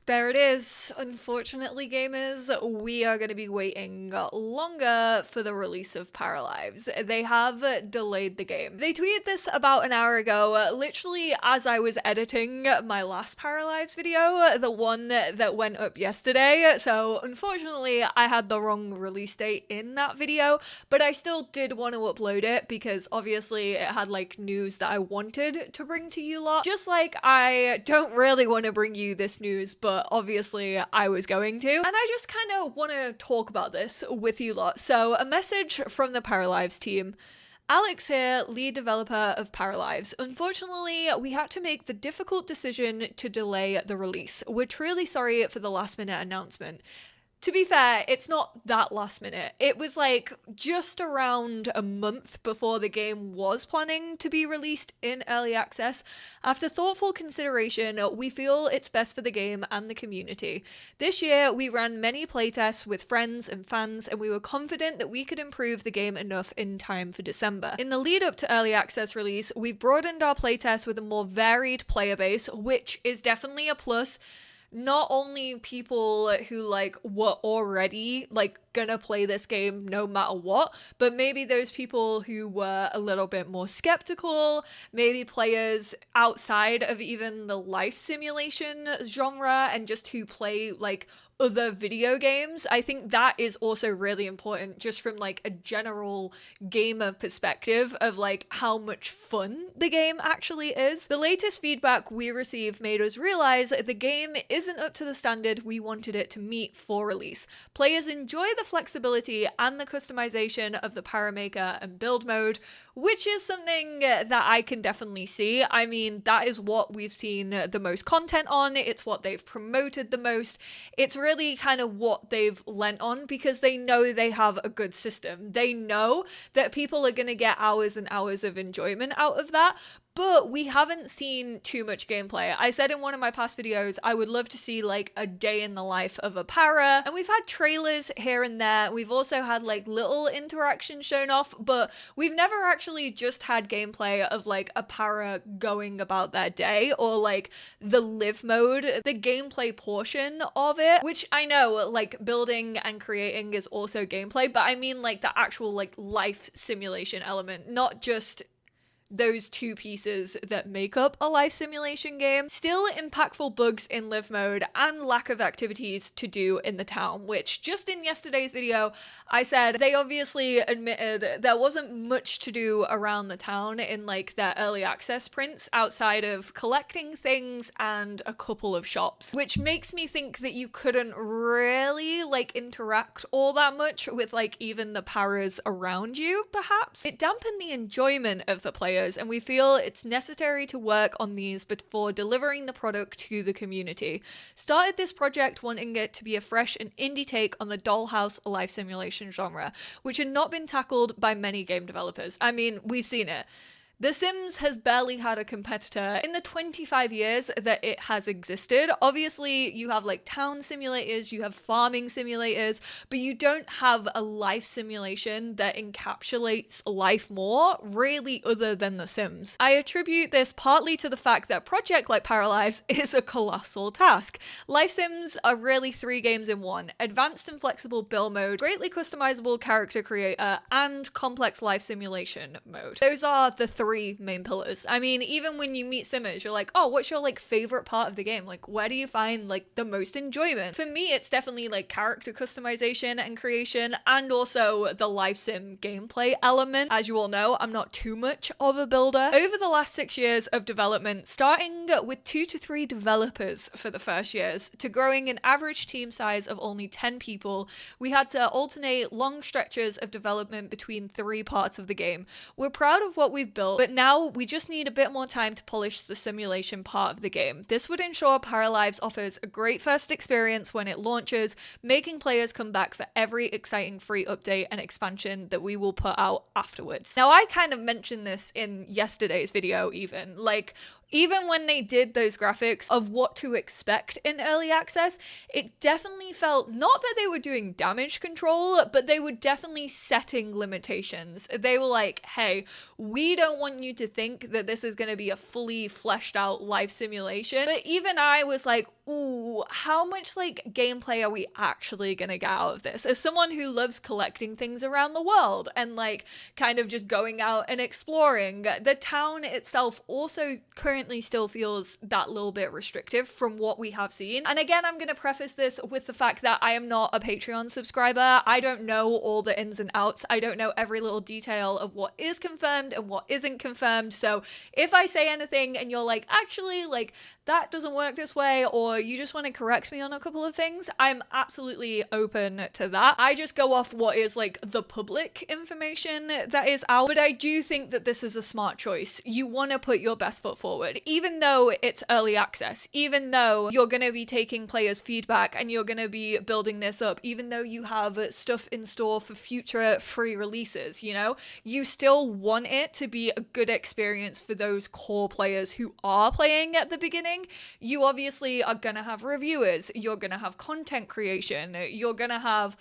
There it is. Unfortunately, gamers, we are going to be waiting longer for the release of Paralives. They have delayed the game. They tweeted this about an hour ago, literally as I was editing my last Paralives video, the one that went up yesterday. So unfortunately, I had the wrong release date in that video, but I still did want to upload it because obviously it had like news that I wanted to bring to you lot. Just like I don't really want to bring you this news, but obviously I was going to. And I just kind of want to talk about this with you lot. So a message from the Paralives team. Alex here, lead developer of Paralives. Unfortunately, we had to make the difficult decision to delay the release. We're truly sorry for the last minute announcement. To be fair, it's not that last minute. It was like just around a month before the game was planning to be released in early access. After thoughtful consideration, we feel it's best for the game and the community. This year, we ran many playtests with friends and fans, and we were confident that we could improve the game enough in time for December. In the lead up to early access release, we've broadened our playtests with a more varied player base, which is definitely a plus. Not only people who like were already like gonna play this game no matter what, but maybe those people who were a little bit more skeptical, maybe players outside of even the life simulation genre and just who play like other video games. I think that is also really important just from like a general gamer perspective of like how much fun the game actually is. The latest feedback we received made us realize the game isn't up to the standard we wanted it to meet for release. Players enjoy the flexibility and the customization of the Paramaker and build mode, which is something that I can definitely see. I mean, that is what we've seen the most content on. It's what they've promoted the most. It's really kind of what they've lent on because they know they have a good system. They know that people are going to get hours and hours of enjoyment out of that. But we haven't seen too much gameplay. I said in one of my past videos, I would love to see like a day in the life of a para. And we've had trailers here and there. We've also had like little interactions shown off, but we've never actually just had gameplay of like a para going about their day or like the live mode, the gameplay portion of it, which I know like building and creating is also gameplay, but I mean like the actual like life simulation element, not just those two pieces that make up a life simulation game. Still impactful bugs in live mode and lack of activities to do in the town, which just in yesterday's video I said they obviously admitted there wasn't much to do around the town in like their early access prints outside of collecting things and a couple of shops, which makes me think that you couldn't really like interact all that much with like even the paras around you. Perhaps it dampened the enjoyment of the players, and we feel it's necessary to work on these before delivering the product to the community. Started this project wanting it to be a fresh and indie take on the dollhouse life simulation genre, which had not been tackled by many game developers. I mean, we've seen it. The Sims has barely had a competitor in the 25 years that it has existed. Obviously, you have like town simulators, you have farming simulators, but you don't have a life simulation that encapsulates life more, really, other than The Sims. I attribute this partly to the fact that a project like Paralives is a colossal task. Life Sims are really 3 games in one: advanced and flexible build mode, greatly customizable character creator, and complex life simulation mode. Those are the 3 main pillars. I mean, even when you meet simmers, you're like, oh, what's your like favorite part of the game? Like, where do you find like the most enjoyment? For me, it's definitely like character customization and creation, and also the life sim gameplay element. As you all know, I'm not too much of a builder. Over the last 6 years of development, starting with 2 to 3 developers for the first years to growing an average team size of only 10 people, we had to alternate long stretches of development between 3 parts of the game. We're proud of what we've built, but now we just need a bit more time to polish the simulation part of the game. This would ensure Paralives offers a great first experience when it launches, making players come back for every exciting free update and expansion that we will put out afterwards. Now, I kind of mentioned this in yesterday's video even, like, even when they did those graphics of what to expect in early access, it definitely felt not that they were doing damage control, but they were definitely setting limitations. They were like, hey, we don't want you to think that this is going to be a fully fleshed out life simulation. But even I was like, ooh, how much like gameplay are we actually gonna get out of this? As someone who loves collecting things around the world and like kind of just going out and exploring, the town itself also currently still feels that little bit restrictive from what we have seen. And again, I'm gonna preface this with the fact that I am not a Patreon subscriber. I don't know all the ins and outs. I don't know every little detail of what is confirmed and what isn't confirmed. So if I say anything and you're like, actually, like, that doesn't work this way, or you just want to correct me on a couple of things, I'm absolutely open to that. I just go off what is like the public information that is out, but I do think that this is a smart choice. You want to put your best foot forward, even though it's early access, even though you're going to be taking players' feedback and you're going to be building this up, even though you have stuff in store for future free releases, you know, you still want it to be a good experience for those core players who are playing at the beginning. You obviously are gonna have reviewers, you're gonna have content creation, you're gonna have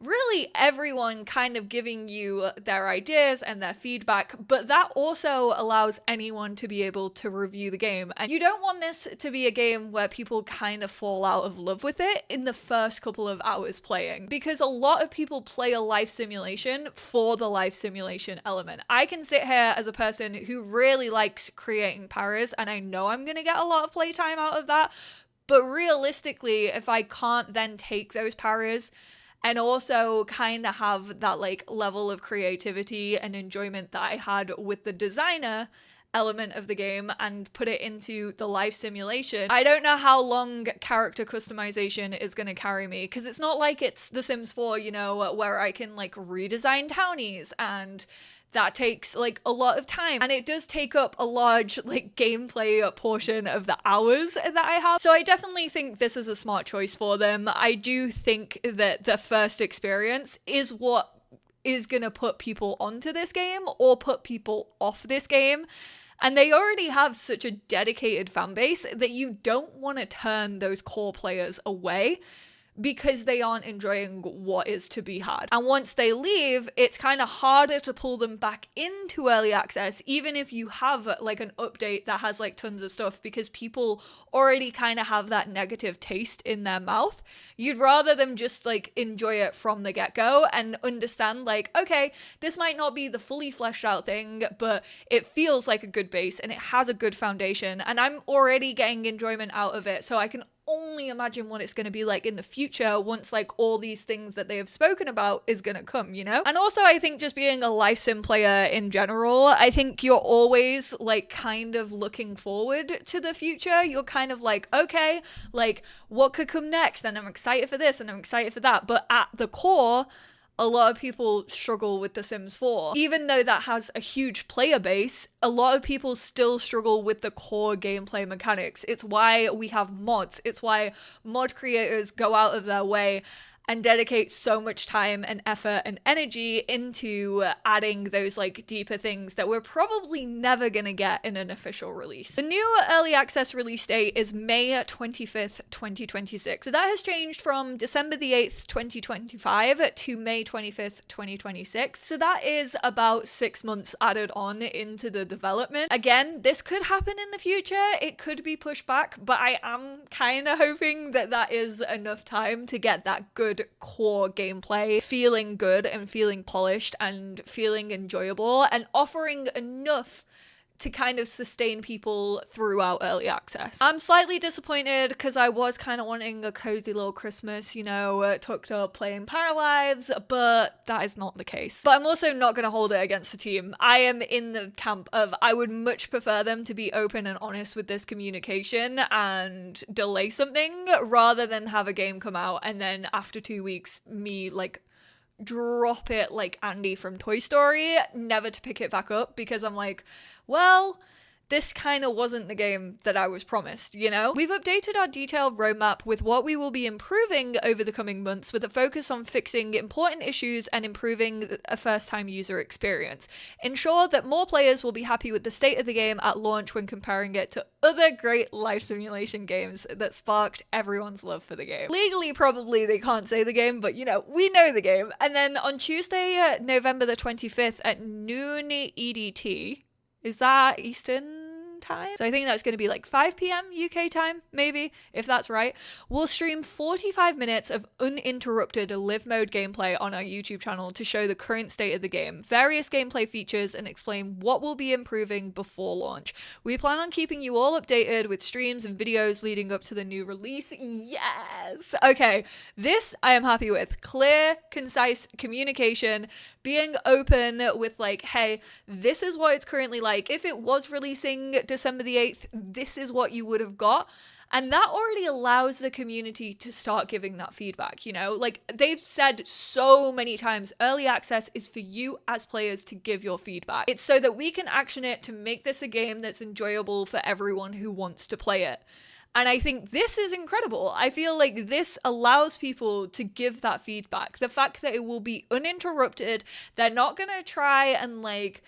really everyone kind of giving you their ideas and their feedback, but that also allows anyone to be able to review the game. And you don't want this to be a game where people kind of fall out of love with it in the first couple of hours playing, because a lot of people play a life simulation for the life simulation element. I can sit here as a person who really likes creating paras, and I know I'm gonna get a lot of playtime out of that, but realistically, if I can't then take those paras and also kind of have that like level of creativity and enjoyment that I had with the designer element of the game and put it into the life simulation, I don't know how long character customization is going to carry me, because it's not like it's The Sims 4, you know, where I can like redesign townies, and that takes like a lot of time, and it does take up a large like gameplay portion of the hours that I have. So I definitely think this is a smart choice for them. I do think that the first experience is what is gonna put people onto this game or put people off this game. And they already have such a dedicated fan base that you don't want to turn those core players away because they aren't enjoying what is to be had. And once they leave, it's kind of harder to pull them back into early access, even if you have like an update that has like tons of stuff, because people already kind of have that negative taste in their mouth. You'd rather them just like enjoy it from the get-go and understand like, okay, this might not be the fully fleshed out thing, but it feels like a good base and it has a good foundation, and I'm already getting enjoyment out of it, so I can only imagine what it's going to be like in the future once like all these things that they have spoken about is going to come, you know? And also I think just being a life sim player in general, I think you're always like kind of looking forward to the future. You're kind of like, okay, like what could come next? And I'm excited for this and I'm excited for that. But at the core, a lot of people struggle with The Sims 4. Even though that has a huge player base, a lot of people still struggle with the core gameplay mechanics. It's why we have mods. It's why mod creators go out of their way and dedicate so much time and effort and energy into adding those like deeper things that we're probably never gonna get in an official release. The new early access release date is May 25th, 2026. So that has changed from December the 8th, 2025 to May 25th, 2026. So that is about 6 months added on into the development. Again, this could happen in the future. It could be pushed back, but I am kind of hoping that that is enough time to get that good core gameplay feeling good and feeling polished and feeling enjoyable and offering enough to kind of sustain people throughout early access. I'm slightly disappointed because I was kind of wanting a cozy little Christmas, you know, tucked up playing Paralives, but that is not the case. But I'm also not going to hold it against the team. I am in the camp of I would much prefer them to be open and honest with this communication and delay something rather than have a game come out and then after 2 weeks me like drop it like Andy from Toy Story, never to pick it back up because I'm like, well, this kind of wasn't the game that I was promised, you know? We've updated our detailed roadmap with what we will be improving over the coming months with a focus on fixing important issues and improving a first-time user experience. Ensure that more players will be happy with the state of the game at launch when comparing it to other great life simulation games that sparked everyone's love for the game. Legally, probably they can't say the game, but you know, we know the game. And then on Tuesday, November the 25th at noon EDT, is that Eastern time. So I think that's going to be like 5 p.m. UK time, maybe, if that's right. We'll stream 45 minutes of uninterrupted live mode gameplay on our YouTube channel to show the current state of the game, various gameplay features, and explain what will be improving before launch. We plan on keeping you all updated with streams and videos leading up to the new release. Yes! Okay, this I am happy with. Clear, concise communication, being open with like, hey, this is what it's currently like. If it was releasing December the 8th, this is what you would have got. And that already allows the community to start giving that feedback, you know? Like, they've said so many times, early access is for you as players to give your feedback. It's so that we can action it to make this a game that's enjoyable for everyone who wants to play it. And I think this is incredible. I feel like this allows people to give that feedback. The fact that it will be uninterrupted, they're not gonna try and like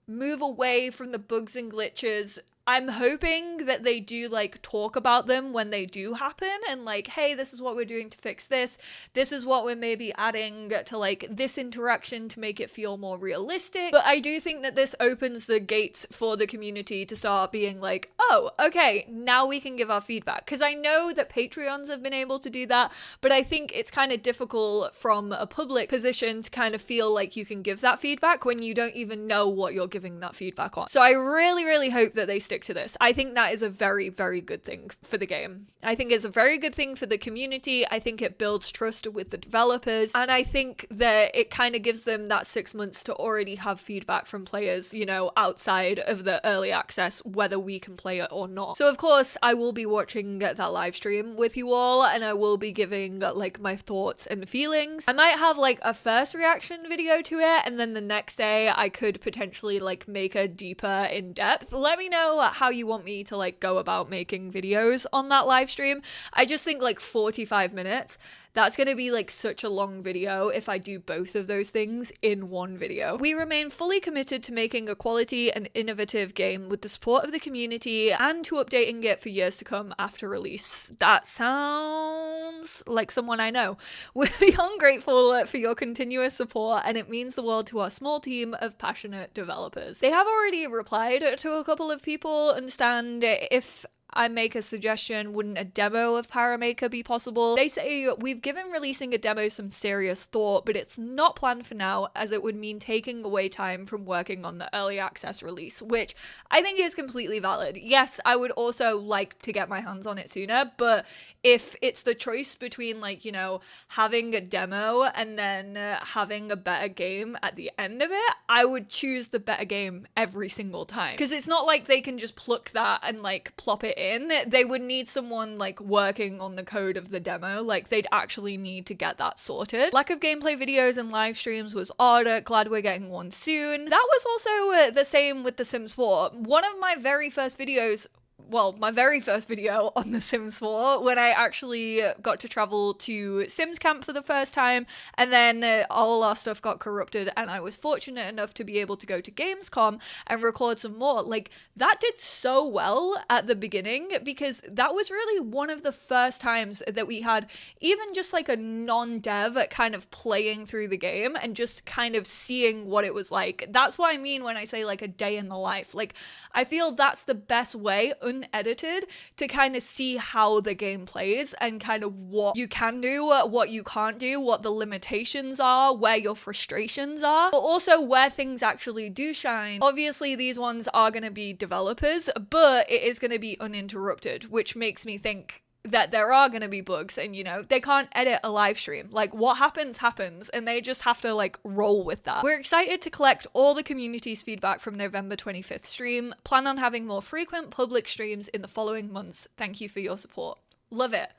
move away from the bugs and glitches. I'm hoping that they do like talk about them when they do happen and like, hey, this is what we're doing to fix this. This is what we're maybe adding to like this interaction to make it feel more realistic. But I do think that this opens the gates for the community to start being like, oh, okay, now we can give our feedback. Because I know that Patreons have been able to do that, but I think it's kind of difficult from a public position to kind of feel like you can give that feedback when you don't even know what you're giving that feedback on. So I really, really hope that they stick to this. I think that is a very, very good thing for the game. I think it's a very good thing for the community. I think it builds trust with the developers, and I think that it kind of gives them that 6 months to already have feedback from players, you know, outside of the early access, whether we can play it or not. So of course I will be watching that live stream with you all, and I will be giving like my thoughts and feelings. I might have like a first reaction video to it, and then the next day I could potentially like make a deeper in-depth. Let me know how you want me to like go about making videos on that live stream. I just think like 45 minutes, that's going to be like such a long video if I do both of those things in one video. We remain fully committed to making a quality and innovative game with the support of the community and to updating it for years to come after release. That sounds like someone I know. We're beyond grateful for your continuous support, and it means the world to our small team of passionate developers. They have already replied to a couple of people. Understand if I make a suggestion, wouldn't a demo of Paramaker be possible? They say, we've given releasing a demo some serious thought, but it's not planned for now as it would mean taking away time from working on the early access release, which I think is completely valid. Yes, I would also like to get my hands on it sooner, but if it's the choice between like, you know, having a demo and then having a better game at the end of it, I would choose the better game every single time. Because it's not like they can just pluck that and like plop it in. They would need someone like working on the code of the demo. Like they'd actually need to get that sorted. Lack of gameplay videos and live streams was odd. Glad we're getting one soon. That was also the same with The Sims 4. One of my very first videos, well, my very first video on The Sims 4, when I actually got to travel to Sims Camp for the first time, and then all our stuff got corrupted, and I was fortunate enough to be able to go to Gamescom and record some more. Like, that did so well at the beginning, because that was really one of the first times that we had even just like a non-dev kind of playing through the game and just kind of seeing what it was like. That's what I mean when I say like a day in the life. Like, I feel that's the best way, unedited, to kind of see how the game plays and kind of what you can do, what you can't do, what the limitations are, where your frustrations are, but also where things actually do shine. Obviously these ones are going to be developers, but it is going to be uninterrupted, which makes me think that there are going to be bugs, and you know, they can't edit a live stream. Like, what happens happens, and they just have to like roll with that. We're excited to collect all the community's feedback from November 25th stream. Plan on having more frequent public streams in the following months. Thank you for your support. Love it.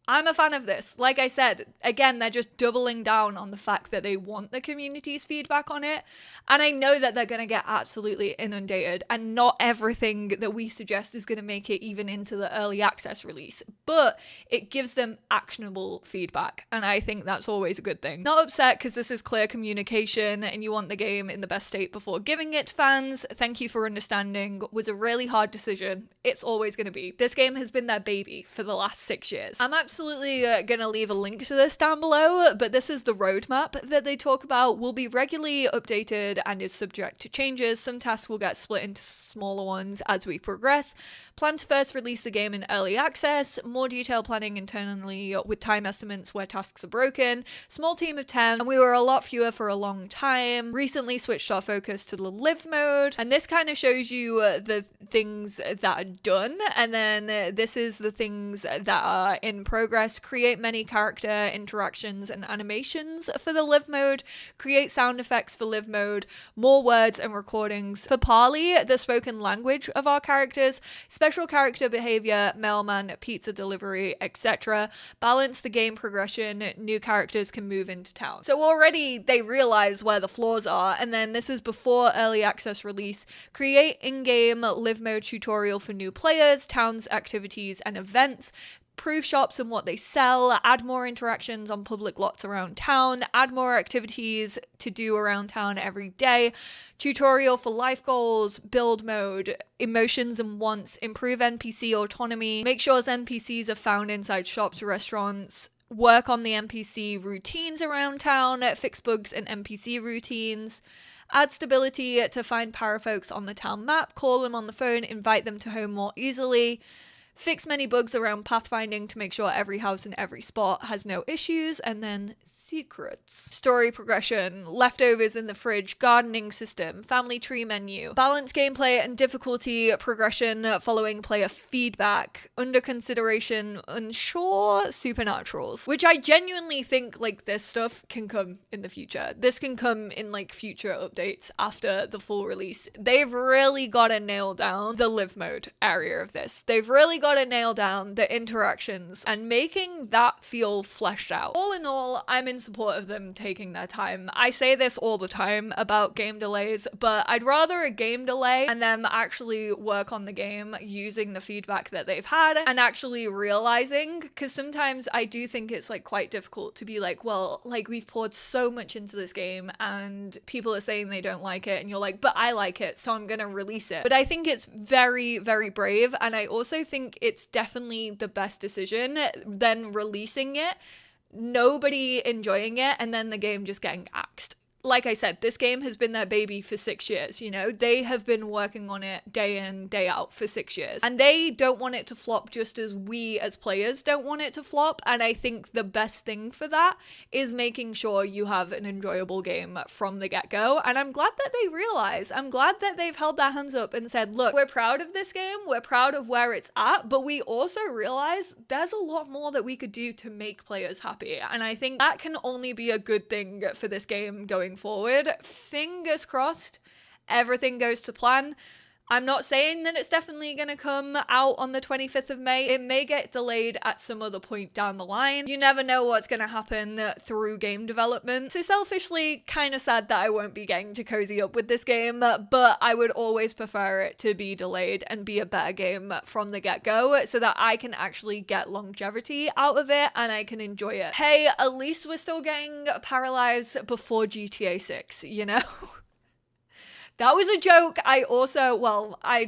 I'm a fan of this. Like I said, again, they're just doubling down on the fact that they want the community's feedback on it. And I know that they're going to get absolutely inundated, and not everything that we suggest is going to make it even into the early access release, but it gives them actionable feedback. And I think that's always a good thing. Not upset because this is clear communication and you want the game in the best state before giving it to fans. Thank you for understanding. Was a really hard decision. It's always going to be. This game has been their baby for the last 6 years. I'm absolutely absolutely gonna leave a link to this down below, but this is the roadmap that they talk about. Will be regularly updated and is subject to changes. Some tasks will get split into smaller ones as we progress. Plan to first release the game in early access. More detailed planning internally with time estimates where tasks are broken. Small team of 10, and we were a lot fewer for a long time. Recently switched our focus to the live mode, and this kind of shows you the things that are done, and then this is the things that are in progress. Create many character interactions and animations for the live mode. Create sound effects for live mode. More words and recordings for Parley, the spoken language of our characters. Special character behavior, mailman, pizza delivery, etc. Balance the game progression. New characters can move into town. So already they realize where the flaws are, and then this is before early access release. Create in-game live mode tutorial for new players, towns, activities, and events. Prove shops and what they sell, add more interactions on public lots around town, add more activities to do around town every day, tutorial for life goals, build mode, emotions and wants, improve NPC autonomy, make sure NPCs are found inside shops, restaurants, work on the NPC routines around town, fix bugs and NPC routines, add stability to find parafolks on the town map, call them on the phone, invite them to home more easily, fix many bugs around pathfinding to make sure every house in every spot has no issues, and then secrets. Story progression, leftovers in the fridge, gardening system, family tree menu, balance gameplay and difficulty progression following player feedback, under consideration, unsure, supernaturals, which I genuinely think like this stuff can come in the future. This can come in like future updates after the full release. They've really got to nail down the live mode area of this. They've really got to nail down the interactions and making that feel fleshed out. All in all, I'm in support of them taking their time. I say this all the time about game delays, but I'd rather a game delay and them actually work on the game using the feedback that they've had and actually realizing, because sometimes I do think it's like quite difficult to be like, well, like we've poured so much into this game and people are saying they don't like it, and you're like, but I like it, so I'm gonna release it. But I think it's very, very brave, and I also think it's definitely the best decision than releasing it, nobody enjoying it, and then the game just getting axed. Like I said, this game has been their baby for 6 years, you know? They have been working on it day in, day out for 6 years. And they don't want it to flop just as we as players don't want it to flop. And I think the best thing for that is making sure you have an enjoyable game from the get-go. And I'm glad that they realize, I'm glad that they've held their hands up and said, look, we're proud of this game, we're proud of where it's at, but we also realize there's a lot more that we could do to make players happy. And I think that can only be a good thing for this game going forward. Fingers crossed everything goes to plan. I'm not saying that it's definitely going to come out on the 25th of May. It may get delayed at some other point down the line. You never know what's going to happen through game development. So selfishly, kind of sad that I won't be getting to cozy up with this game, but I would always prefer it to be delayed and be a better game from the get-go so that I can actually get longevity out of it and I can enjoy it. Hey, at least we're still getting Paralives before GTA 6, you know? That was a joke. I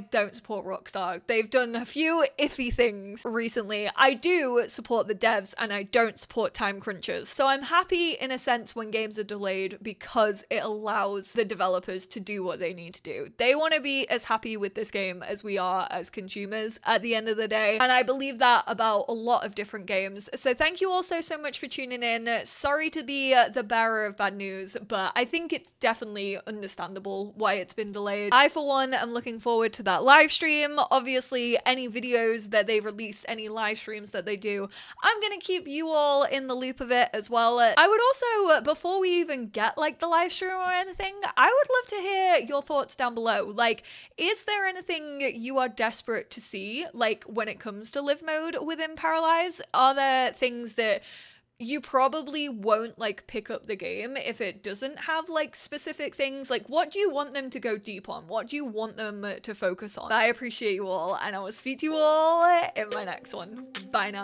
don't support Rockstar. They've done a few iffy things recently. I do support the devs and I don't support time crunchers. So I'm happy in a sense when games are delayed because it allows the developers to do what they need to do. They want to be as happy with this game as we are as consumers at the end of the day. And I believe that about a lot of different games. So thank you all so much for tuning in. Sorry to be the bearer of bad news, but I think it's definitely understandable why it's been delayed. I, for one, am looking forward to that live stream. Obviously, any videos that they release, any live streams that they do, I'm gonna keep you all in the loop of it as well. I would also, before we even get like the live stream or anything, I would love to hear your thoughts down below. Like, is there anything you are desperate to see, like when it comes to live mode within Paralives? Are there things that you probably won't like pick up the game if it doesn't have like specific things? Like, what do you want them to go deep on? What do you want them to focus on? I appreciate you all, and I will speak to you all in my next one. Bye now.